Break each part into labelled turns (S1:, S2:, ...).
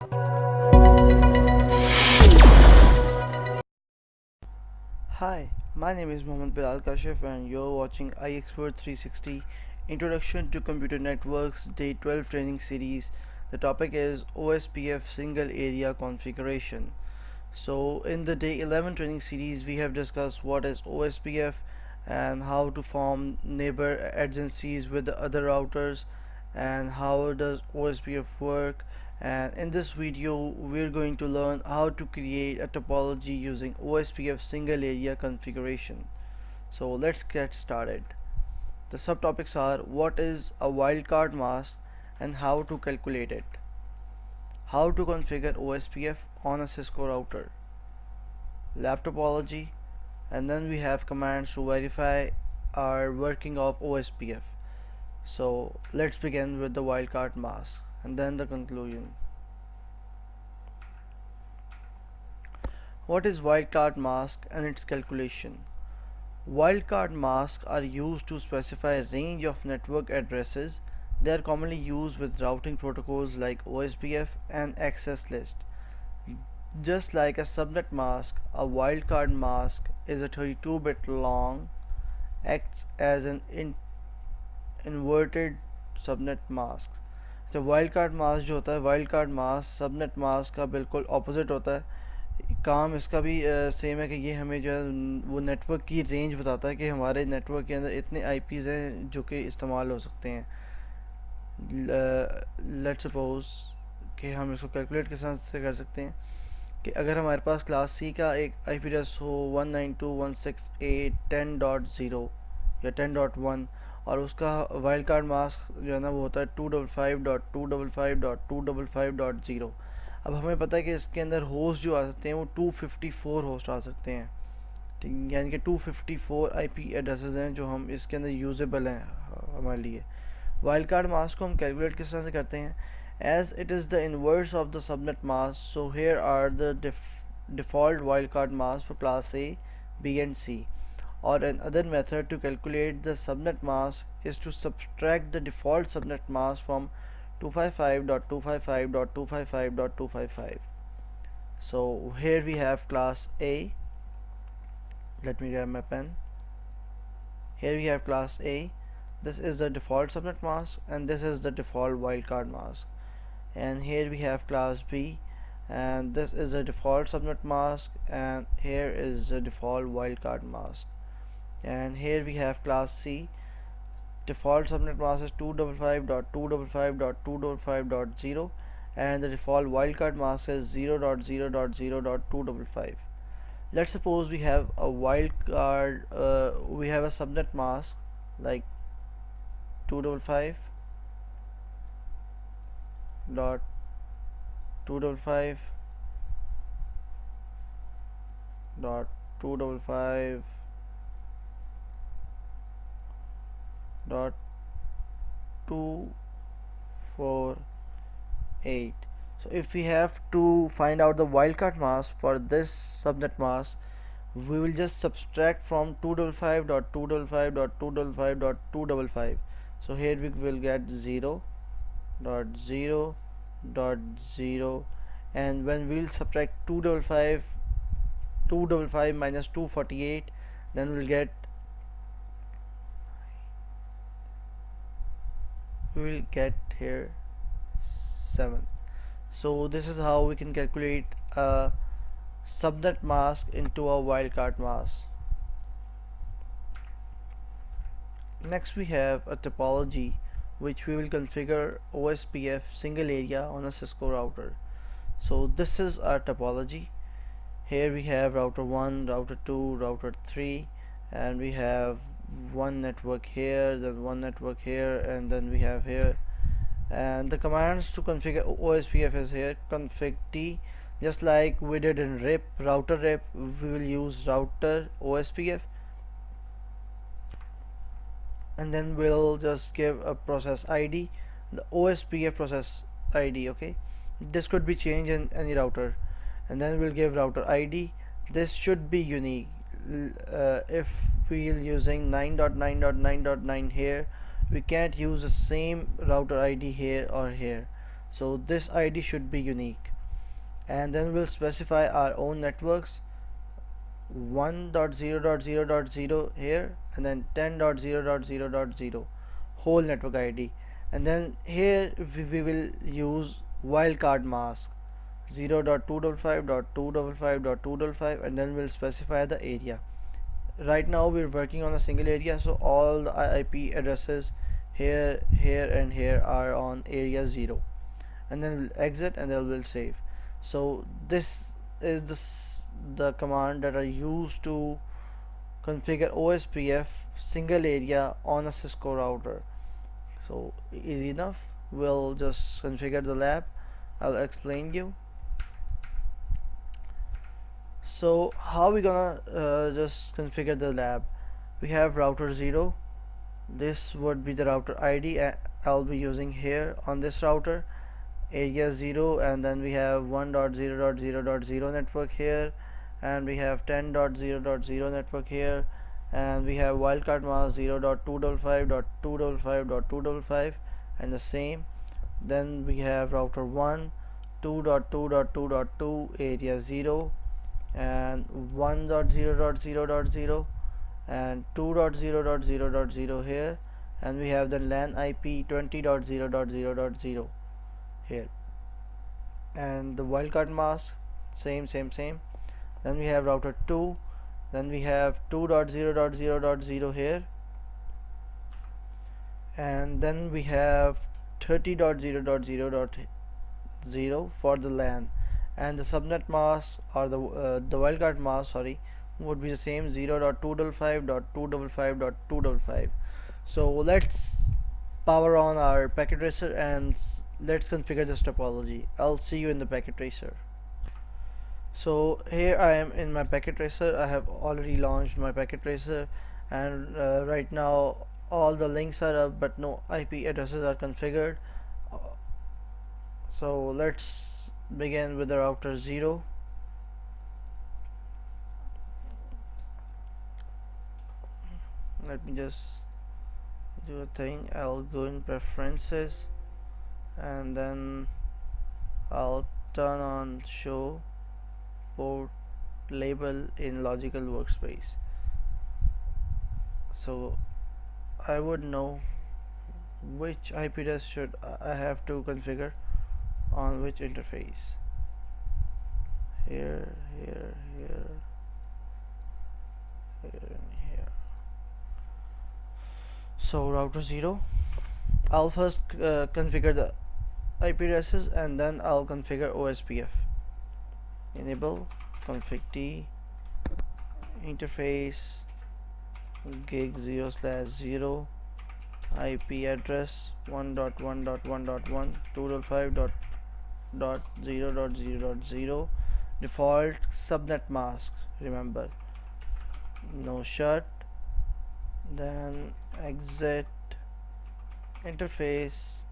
S1: Hi, my name is BILAL KASHIF and you're watching iExpert 360 Introduction to Computer Networks Day 12 Training Series. The topic is OSPF Single Area Configuration. So in the Day 11 training series we have discussed what is OSPF and how to form neighbor agencies with the other routers and how does OSPF work, and in this video we're going to learn how to create a topology using OSPF single area configuration. So let's get started. The subtopics are what is a wildcard mask and how to calculate it, how to configure OSPF on a Cisco router, lab topology, and then we have commands to verify our working of OSPF. So let's begin with the wildcard mask and then the conclusion. What is wildcard mask and its calculation? Wildcard masks are used to specify a range of network addresses. They are commonly used with routing protocols like OSPF and access list. Just like a subnet mask, a wildcard mask is a 32-bit long, acts as an inverted subnet mask. तो wild card mask जो होता है, wild card mask subnet mask का बिल्कुल opposite होता है. काम इसका भी सेम है कि ये हमें जो है वो नेटवर्क की रेंज बताता है कि हमारे नेटवर्क के अंदर इतने आईपीज़ हैं जो कि इस्तेमाल हो सकते हैं. लेट्स सपोज कि हम इसको कैलकुलेट किस तरह से कर सकते हैं कि अगर हमारे पास क्लास सी का एक आईपी एड्रेस हो 192.168.10.0 या 10.1 और उसका वाइल्ड कार्ड मास्क जो है ना वो होता है 255.255.255.0. अब हमें पता है कि इसके अंदर होस्ट जो आ सकते हैं वो 254 होस्ट आ सकते हैं, ठीक, यानी कि 254 आईपी एड्रेसेस हैं जो हम इसके अंदर यूजेबल हैं हमारे लिए. वाइल्ड कार्ड मास्क को हम कैलकुलेट किस तरह से करते हैं, as it is the inverse of the subnet mask. So here are the default wildcard masks for class A, B and C. Or another method to calculate the subnet mask is to subtract the default subnet mask from 255.255.255.255. So here we have class A. Let me grab my pen. Here we have class A. This is the default subnet mask and this is the default wildcard mask. And here we have class B, and this is a default subnet mask, and here is the default wildcard mask. And here we have class C. Default subnet mask is 255.255.255.0 and the default wildcard mask is 0.0.0.255. Let's suppose we have a wildcard, we have a subnet mask like 255 dot 255 dot 255 dot 248. So if we have to find out the wildcard mask for this subnet mask, we will just subtract from 255.255.255.255. So here we will get 0.0.0, and when we'll subtract 255 minus 248, then we will get here 7. So this is how we can calculate a subnet mask into a wildcard mask. Next we have a topology which we will configure OSPF single area on a Cisco router. So this is our topology. Here we have router 1, router 2, router 3, and we have one network here, then one network here, and then we have here. And the commands to configure OSPF is here config t. Just like we did in RIP, router RIP, we will use router OSPF, and then we'll just give a process ID, the OSPF process ID. Okay, this could be changed in any router, and then we'll give router ID. This should be unique. If we're using 9.9.9.9 here, we can't use the same router ID here or here. so this ID should be unique. And then we'll specify our own networks, 1.0.0.0 here, and then 10.0.0.0 whole network ID. And then here we will use wildcard mask 0.255.255.255, and then we'll specify the area. Right now we're working on a single area, so all the IP addresses here, here, and here are on area 0. And then we'll exit, and then we'll save. So this is the command that are used to configure OSPF single area on a Cisco router. So easy enough. We'll just configure the lab. I'll explain you. So how we gonna just configure the lab? We have router 0. This would be the router ID I'll be using here on this router, area 0, and then we have 1.0.0.0 network here, and we have 10.0.0 network here, and we have wildcard mask 0.255.255.255 and the same. Then we have router 1, 2.2.2.2 area 0, and 1.0.0.0 and 2.0.0.0 here, and we have the LAN IP 20.0.0.0 here, and the wildcard mask same. Then we have router 2, then we have 2.0.0.0 here, and then we have 30.0.0.0 for the LAN, and the subnet mask or the wildcard mask, sorry, would be the same 0.255.255.255. So let's power on our packet tracer and let's configure this topology. I'll see you in the packet tracer. So here I am in my packet tracer. I have already launched my packet tracer, and right now all the links are up but no IP addresses are configured. So let's begin with the router 0. Let me just do a thing. I'll go in preferences, and then I'll turn on show port label in logical workspace, so I would know which IP address should I have to configure on which interface. Here, here, here, here, and here. So router 0, I'll first configure the IP addresses, and then I'll configure OSPF. Enable config t interface gig 0/0 IP address 1.1.1.1 2.5.0.0.0 default subnet mask, remember, no shut. Then exit interface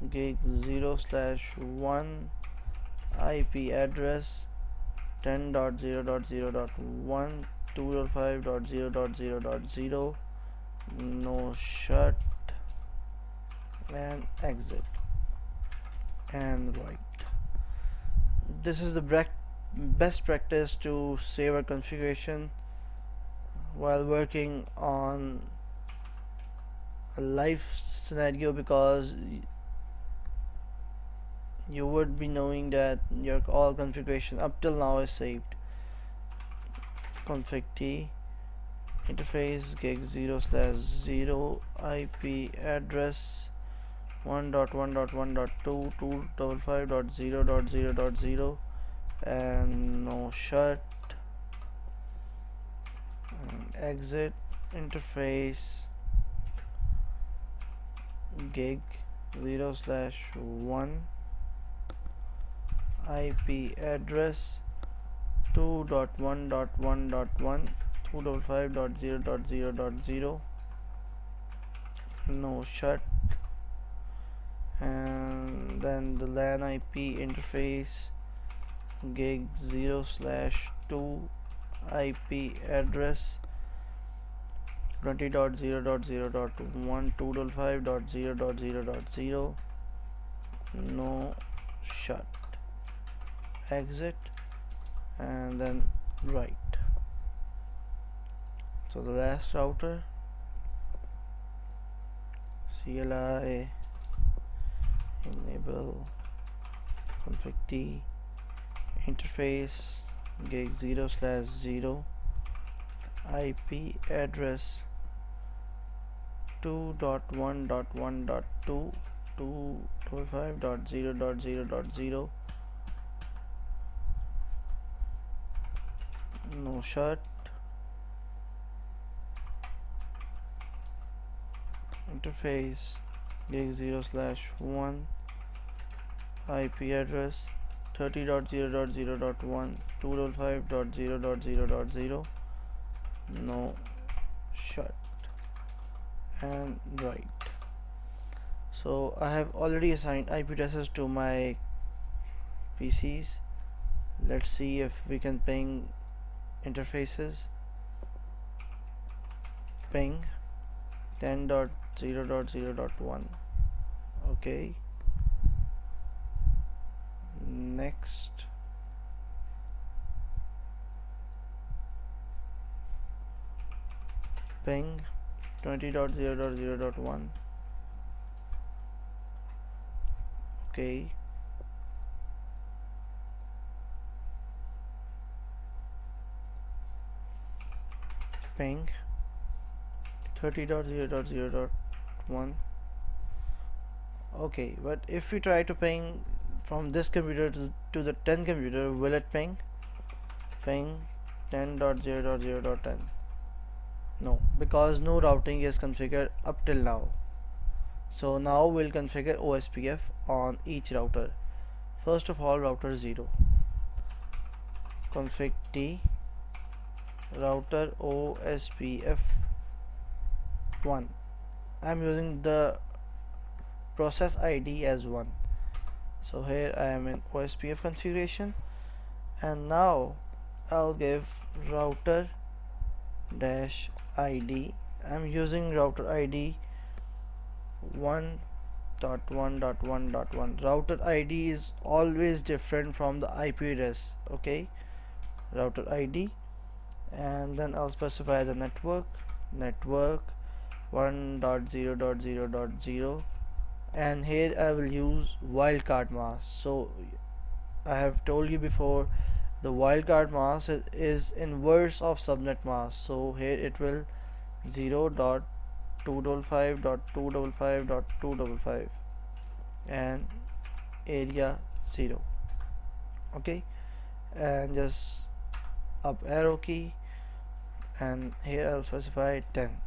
S1: gig 0/1 IP address 10.0.0.1 2.5.0.0.0 no shut, and exit and write. This is the best practice to save our configuration while working on a live scenario, because you would be knowing that your all configuration up till now is saved. Config t interface gig 0/0 IP address 1.1.1.2 2.5.0.0.0 and no shut, and exit interface gig 0/1 IP address 2.1.1.1 2.5.0.0.0 no shut, and then the LAN IP interface gig 0/2 IP address 20.0.0.1 2.5.0.0.0 no shut, exit, and then write. So the last router, CLI enable config t interface gig 0/0 IP address 2.1.1.2 255.0.0.0 no shut interface gig 0/1 IP address 30.0.0.1 255.0.0.0 no shut and write. So I have already assigned IP addresses to my PCs. Let's see if we can ping interfaces. Ping 10.0.0.1. okay, next. Ping 20.0.0.1. okay, ping 30.0.0.1. okay, but if we try to ping from this computer to the 10 computer, will it ping? Ping 10.0.0.10. no, because no routing is configured up till now. So now we'll configure OSPF on each router. First of all, router 0, config t router OSPF 1. I'm using the process ID as 1. So here I am in OSPF configuration, and now I'll give router dash ID. I'm using router ID 1.1.1.1. router ID is always different from the IP address. okay, router ID, and then I'll specify the network 1.0.0.0, and here I will use wildcard mask. So I have told you before, the wildcard mask is inverse of subnet mask. So here it will 0.255.255.255 and area 0. okay, and just up arrow key, and here I'll specify 10.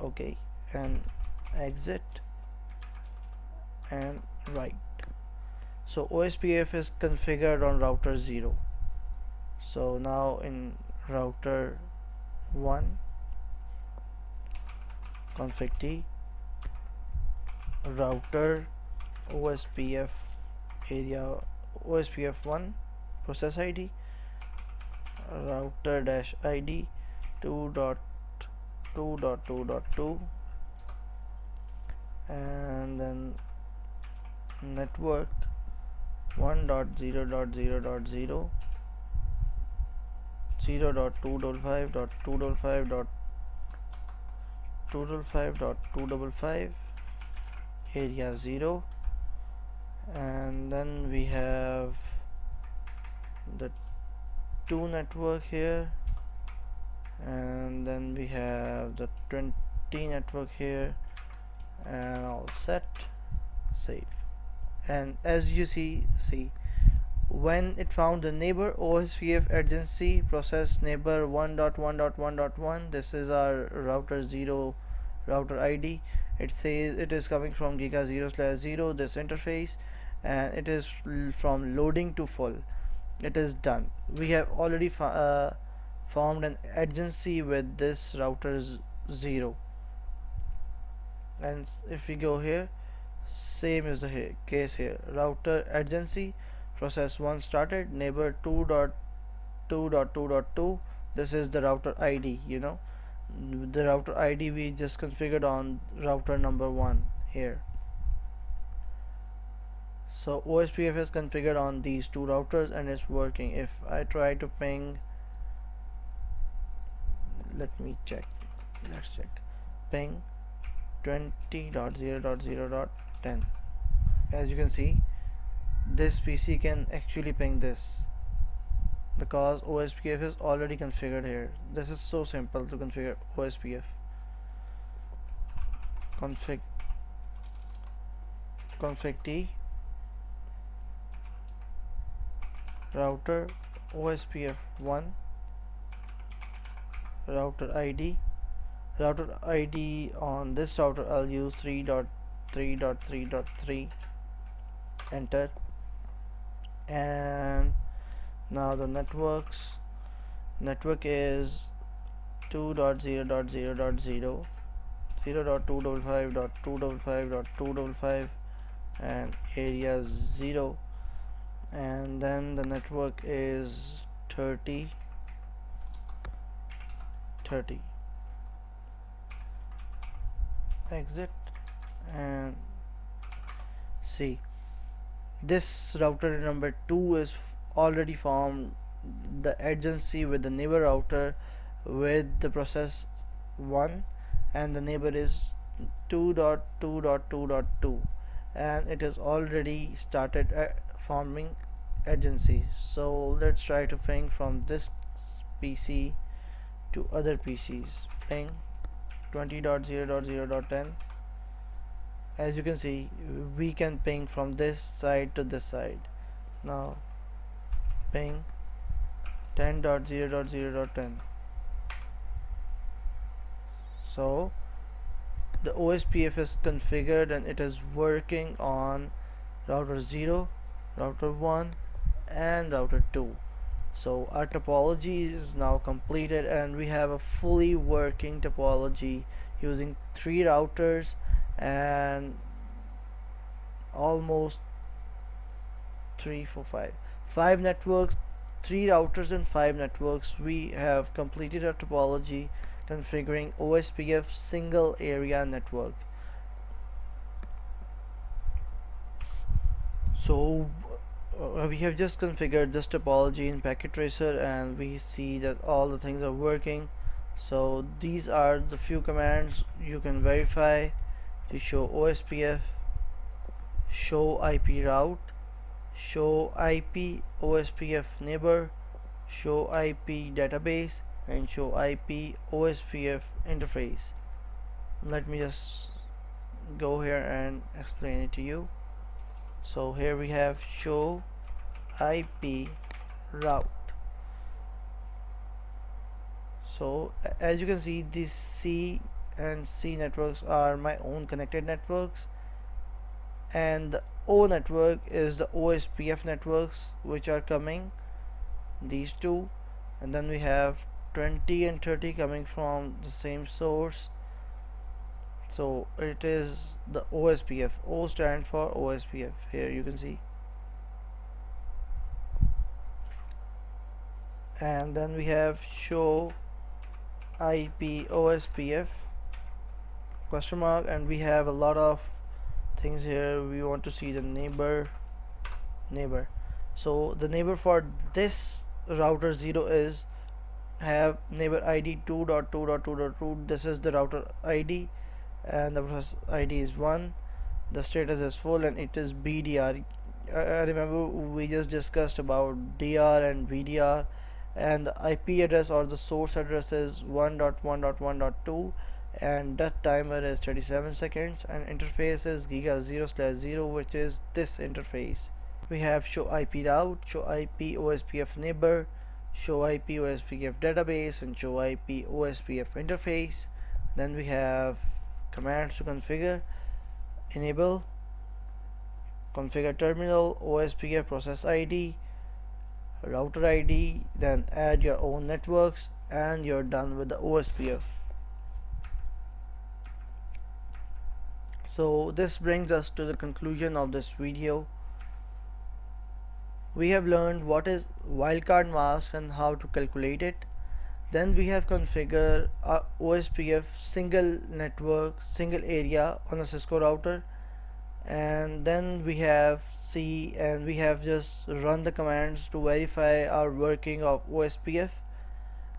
S1: okay, and exit and write. So OSPF is configured on router 0. So now in router 1, config t router OSPF area OSPF 1 process ID router dash ID 2.2.2.2, and then network 1.0.0.0 0.255.255.255 area 0, and then we have the 2 network here, and then we have the 20 network here, and all set, save. And as you see, when it found the neighbor OSPF urgency process neighbor 1.1.1.1, this is our router 0 router ID. It says it is coming from giga 0/0, this interface, and it is from loading to full. It is done. We have already formed an urgency with this router 0, and if we go here, same is the case here. Router urgency process 1 started, neighbor 2.2.2.2. this is the router ID, the router ID we just configured on router number 1 here. So OSPF is configured on these two routers and it's working. If I try to ping, let me check, let's check, ping 20.0.0.10. as you can see, this PC can actually ping this because OSPF is already configured here. This is so simple to configure OSPF. Config T router OSPF 1 router ID. Router ID on this router I'll use 3.3.3.3. enter. And now the network is 2.0.0.0, 0.255.255.255, and area 0. And then the network is 30. Exit and see, this router number 2 is already formed the adjacency with the neighbor router with the process 1, and the neighbor is 2.2.2.2, and it has already started forming adjacency. So let's try to ping from this PC to other PCs. Ping 20.0.0.10. as you can see, we can ping from this side to this side. Now ping 10.0.0.10. so the OSPF is configured and it is working on router 0, router 1, and router 2. So our topology is now completed and we have a fully working topology using 3 routers and almost 3 4 5 networks, 3 routers and 5 networks. We have completed our topology configuring OSPF single area network. So we have just configured this topology in Packet Tracer and we see that all the things are working. So these are the few commands you can verify to show OSPF: show IP route, show IP OSPF neighbor, show IP database, and show IP OSPF interface. Let me just go here and explain it to you. So here we have show IP route. So as you can see, these C and C networks are my own connected networks, and the O network is the OSPF networks which are coming, these two, and then we have 20 and 30 coming from the same source. So it is the OSPF. O stand for OSPF. Here you can see. And then we have show IP OSPF question mark, and we have a lot of things here. We want to see the neighbor. So the neighbor for this router 0 is have neighbor ID 2.2.2.2. this is the router ID, and the process ID is 1. The status is full and it is BDR. I remember we just discussed about DR and VDR, and the IP address or the source address is 1.1.1.2, and that timer is 37 seconds, and interface is giga 0/0, which is this interface. We have show IP route, show IP OSPF neighbor, show IP OSPF database, and show IP OSPF interface. Then we have commands to configure: enable, configure terminal, OSPF process ID, router ID, then add your own networks, and you're done with the OSPF. So this brings us to the conclusion of this video. We have learned what is wildcard mask and how to calculate it. Then we have configured a OSPF single network, single area on a CISCO router. and then we have C, and we have just run the commands to verify our working of OSPF.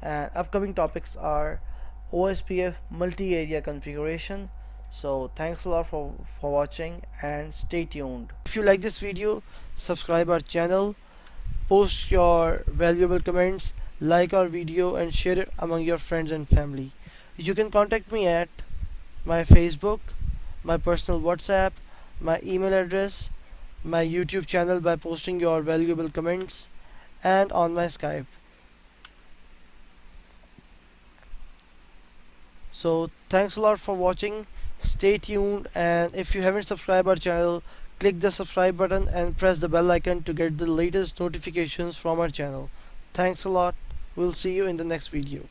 S1: And upcoming topics are OSPF multi-area configuration. So thanks a lot for watching, and stay tuned. If you like this video, subscribe our channel, post your valuable comments, like our video, and share it among your friends and family. You can contact me at my Facebook, my personal WhatsApp, my email address, my YouTube channel by posting your valuable comments, and on my Skype. So thanks a lot for watching. Stay tuned, and if you haven't subscribed our channel, click the subscribe button and press the bell icon to get the latest notifications from our channel. Thanks a lot. We'll see you in the next video.